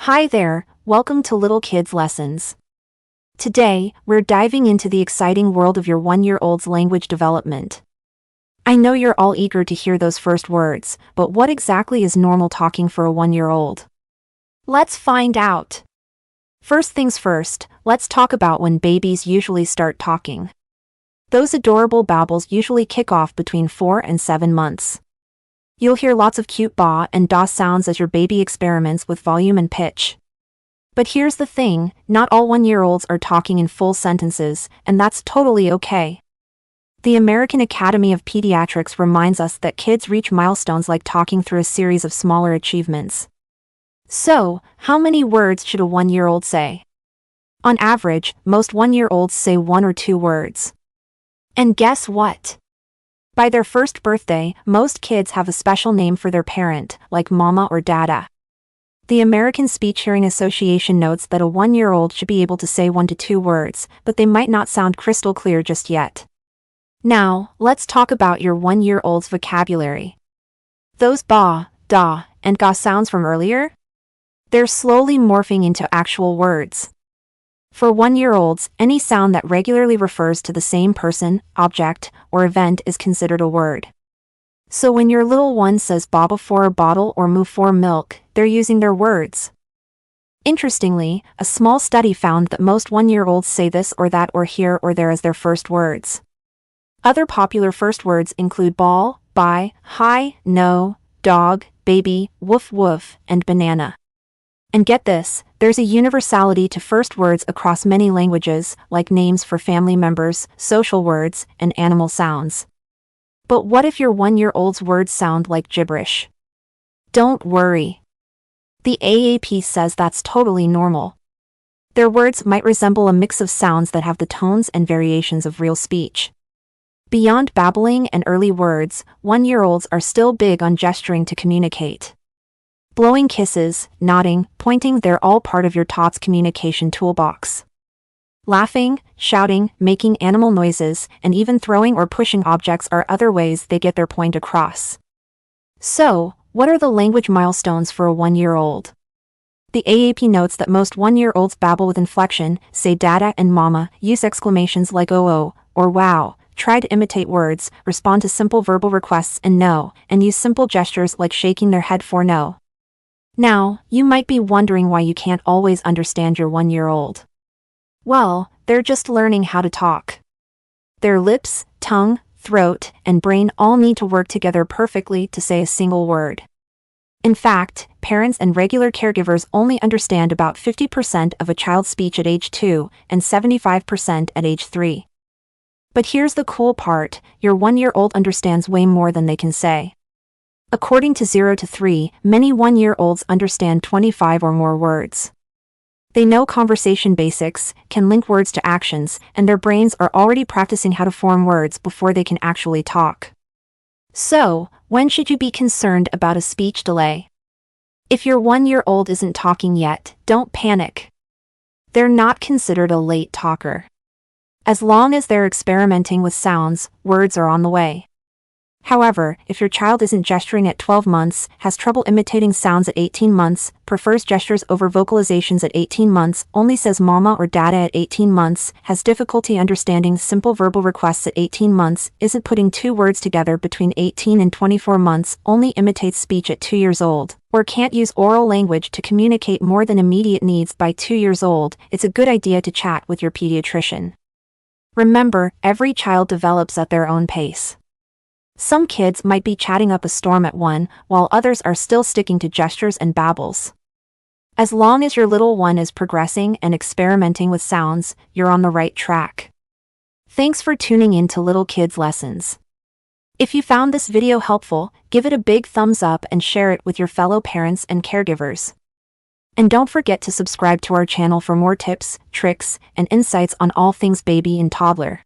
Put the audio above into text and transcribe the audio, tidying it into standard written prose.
Hi there, welcome to Little Kids Lessons. Today, we're diving into the exciting world of your one-year-old's language development. I know you're all eager to hear those first words, but what exactly is normal talking for a one-year-old? Let's find out. First things first, let's talk about when babies usually start talking. Those adorable babbles usually kick off between 4 and 7 months. You'll hear lots of cute ba and da sounds as your baby experiments with volume and pitch. But here's the thing, not all one-year-olds are talking in full sentences, and that's totally okay. The American Academy of Pediatrics reminds us that kids reach milestones like talking through a series of smaller achievements. So, how many words should a one-year-old say? On average, most one-year-olds say 1 or 2 words. And guess what? By their first birthday, most kids have a special name for their parent, like mama or dada. The American Speech Hearing Association notes that a one-year-old should be able to say 1 to 2 words, but they might not sound crystal clear just yet. Now, let's talk about your one-year-old's vocabulary. Those ba, da, and ga sounds from earlier? They're slowly morphing into actual words. For one-year-olds, any sound that regularly refers to the same person, object, or event is considered a word. So when your little one says baba for a bottle or moo for milk, they're using their words. Interestingly, a small study found that most one-year-olds say this or that or here or there as their first words. Other popular first words include ball, bye, hi, no, dog, baby, woof woof, and banana. And get this, there's a universality to first words across many languages, like names for family members, social words, and animal sounds. But what if your one-year-old's words sound like gibberish? Don't worry. The AAP says that's totally normal. Their words might resemble a mix of sounds that have the tones and variations of real speech. Beyond babbling and early words, one-year-olds are still big on gesturing to communicate. Blowing kisses, nodding, pointing, they're all part of your tot's communication toolbox. Laughing, shouting, making animal noises, and even throwing or pushing objects are other ways they get their point across. So, what are the language milestones for a one-year-old? The AAP notes that most one-year-olds babble with inflection, say dada and mama, use exclamations like oh or wow, try to imitate words, respond to simple verbal requests and no, and use simple gestures like shaking their head for no. Now, you might be wondering why you can't always understand your one-year-old. Well, they're just learning how to talk. Their lips, tongue, throat, and brain all need to work together perfectly to say a single word. In fact, parents and regular caregivers only understand about 50% of a child's speech at age 2 and 75% at age 3. But here's the cool part, your one-year-old understands way more than they can say. According to 0 to 3, many one-year-olds understand 25 or more words. They know conversation basics, can link words to actions, and their brains are already practicing how to form words before they can actually talk. So, when should you be concerned about a speech delay? If your one-year-old isn't talking yet, don't panic. They're not considered a late talker. As long as they're experimenting with sounds, words are on the way. However, if your child isn't gesturing at 12 months, has trouble imitating sounds at 18 months, prefers gestures over vocalizations at 18 months, only says mama or dada at 18 months, has difficulty understanding simple verbal requests at 18 months, isn't putting 2 words together between 18 and 24 months, only imitates speech at 2 years old, or can't use oral language to communicate more than immediate needs by 2 years old, it's a good idea to chat with your pediatrician. Remember, every child develops at their own pace. Some kids might be chatting up a storm at 1, while others are still sticking to gestures and babbles. As long as your little one is progressing and experimenting with sounds, you're on the right track. Thanks for tuning in to Little Kids Lessons. If you found this video helpful, give it a big thumbs up and share it with your fellow parents and caregivers. And don't forget to subscribe to our channel for more tips, tricks, and insights on all things baby and toddler.